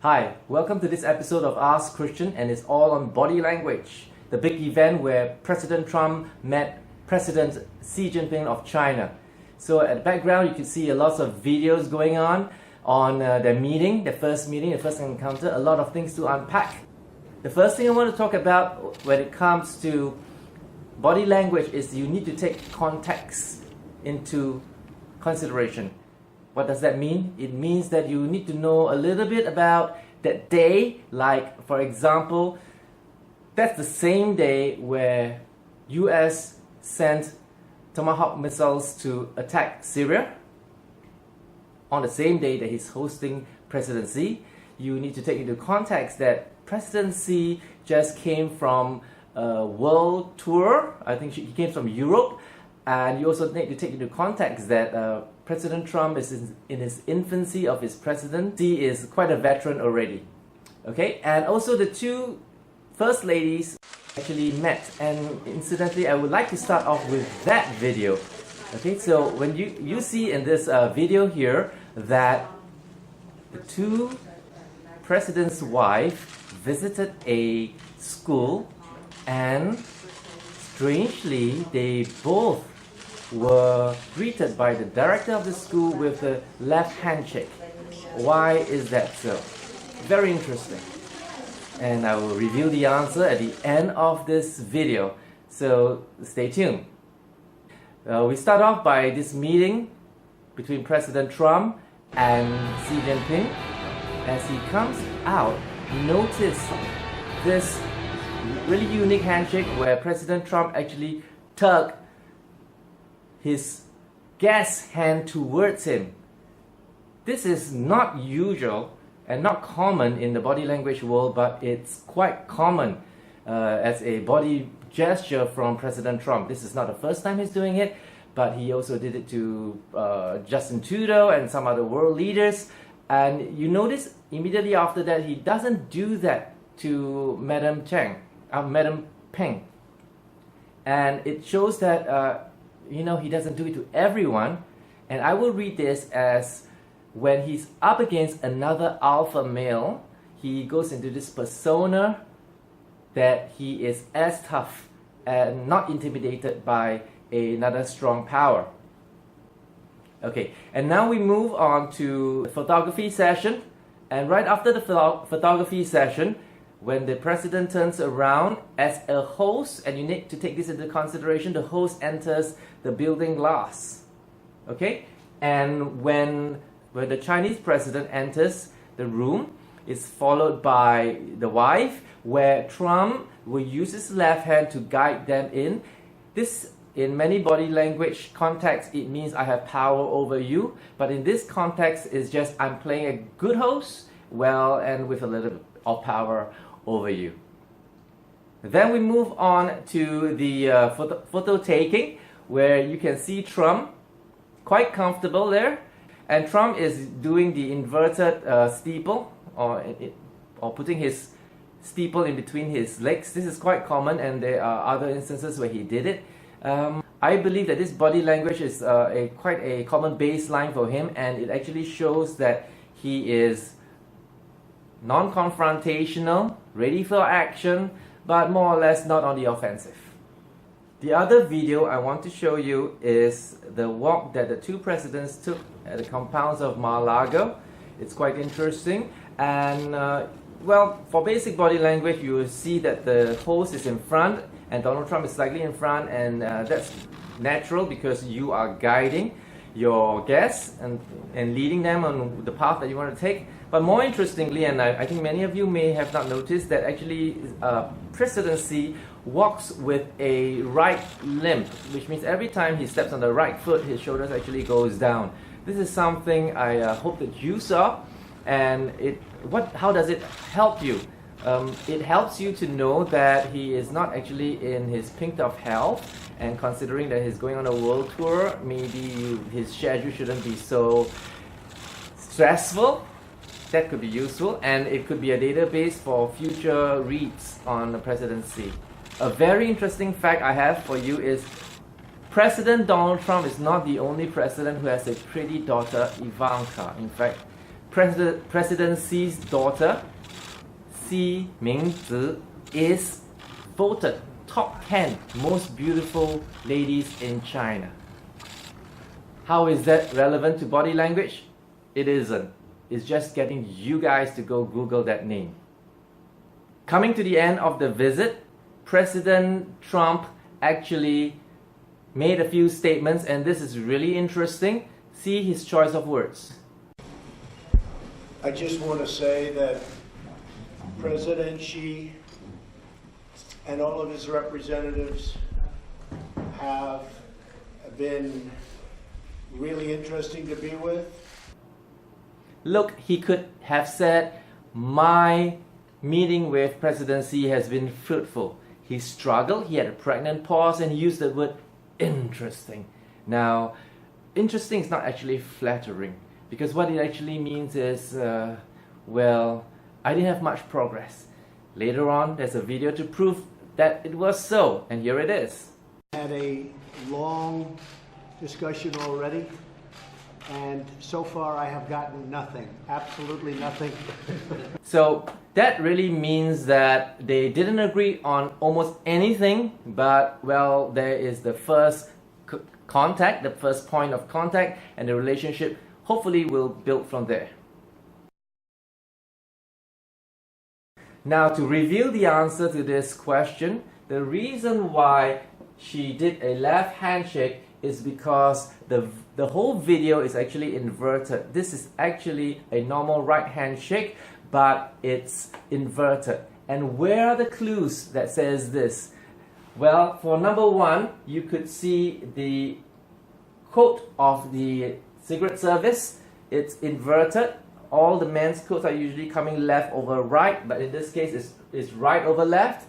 Hi, welcome to this episode of Ask Christian, and it's all on body language, the big event where President Trump met President Xi Jinping of China. So at the background you can see a lot of videos going on their meeting, their first encounter, a lot of things to unpack. The first thing I want to talk about when it comes to body language is you need to take context into consideration. What does that mean? It means that you need to know a little bit about that day. Like, for example, that's the same day where US sent Tomahawk missiles to attack Syria. On the same day that he's hosting President Xi, you need to take into context that President Xi just came from a world tour. I think he came from Europe. And you also need to take into context that President Trump is in his infancy of his presidency. He is quite a veteran already. Okay, and also the two first ladies actually met. And incidentally, I would like to start off with that video. Okay, so when you see in this video here that the two presidents' wife visited a school, and strangely, they both were greeted by the director of the school with the left handshake. Why is that so? Very interesting. And I will reveal the answer at the end of this video. So stay tuned. We start off by this meeting between President Trump and Xi Jinping. As he comes out, notice this really unique handshake where President Trump actually tugged his guest's hand towards him. This is not usual and not common in the body language world, but it's quite common as a body gesture from President Trump. This is not the first time he's doing it, but he also did it to Justin Trudeau and some other world leaders. And you notice immediately after that, he doesn't do that to Madam Peng. And it shows that he doesn't do it to everyone. And I will read this as when he's up against another alpha male, he goes into this persona that he is as tough and not intimidated by another strong power. Okay, and now we move on to the photography session. And right after the photography session, when the president turns around as a host, and you need to take this into consideration, the host enters the building glass. Okay? And when the Chinese president enters the room, it's followed by the wife, where Trump will use his left hand to guide them in. This, in many body language contexts, it means I have power over you. But in this context, it's just I'm playing a good host, well, and with a little bit of power over you. Then we move on to the photo taking, where you can see Trump quite comfortable there, and Trump is doing the inverted steeple, or putting his steeple in between his legs. This is quite common, and there are other instances where he did it. I believe that this body language is quite a common baseline for him, and it actually shows that he is non-confrontational, ready for action, but more or less not on the offensive. The other video I want to show you is the walk that the two presidents took at the compounds of Mar-a-Lago. It's quite interesting, and for basic body language, you will see that the host is in front and Donald Trump is slightly in front, and that's natural because you are guiding your guests and leading them on the path that you want to take. But more interestingly, and I think many of you may have not noticed, that actually President Xi walks with a right limb, which means every time he steps on the right foot, his shoulders actually goes down. This is something I hope that you saw. And how does it help you? It helps you to know that he is not actually in his pink of health, and considering that he's going on a world tour, maybe his schedule shouldn't be so stressful. That could be useful, and it could be a database for future reads on the presidency. A very interesting fact I have for you is President Donald Trump is not the only president who has a pretty daughter, Ivanka. In fact, President Xi's daughter, Xi Mingzi, is voted top 10 most beautiful ladies in China. How is that relevant to body language? It isn't. It's just getting you guys to go Google that name. Coming to the end of the visit, President Trump actually made a few statements, and this is really interesting. See his choice of words. I just want to say that President Xi and all of his representatives have been really interesting to be with. Look, he could have said, my meeting with President Xi has been fruitful. He struggled, he had a pregnant pause, and he used the word interesting. Now, interesting is not actually flattering, because what it actually means is, well, I didn't have much progress. Later on, there's a video to prove that it was so, and here it is. Had a long discussion already, and so far I have gotten nothing, absolutely nothing. So that really means that they didn't agree on almost anything, but well, there is the first contact, the first point of contact, and the relationship hopefully will build from there. Now, to reveal the answer to this question, the reason why she did a left handshake is because the whole video is actually inverted. This is actually a normal right handshake, but it's inverted. And where are the clues that says this? Well, for number one, you could see the quote of the cigarette service. It's inverted. All the men's quotes are usually coming left over right, but in this case it's right over left.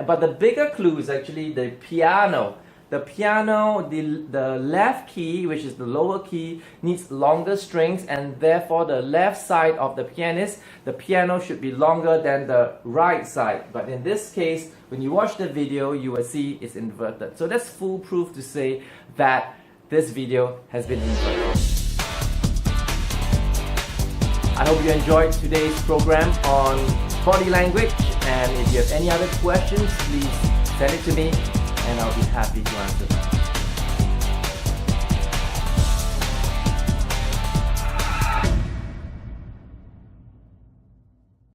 But the bigger clue is actually the piano. The piano, the left key, which is the lower key, needs longer strings, and therefore the left side of the pianist, the piano should be longer than the right side. But in this case, when you watch the video, you will see it's inverted. So that's foolproof to say that this video has been inverted. I hope you enjoyed today's program on body language, and if you have any other questions, please send it to me and I'll be happy to answer them.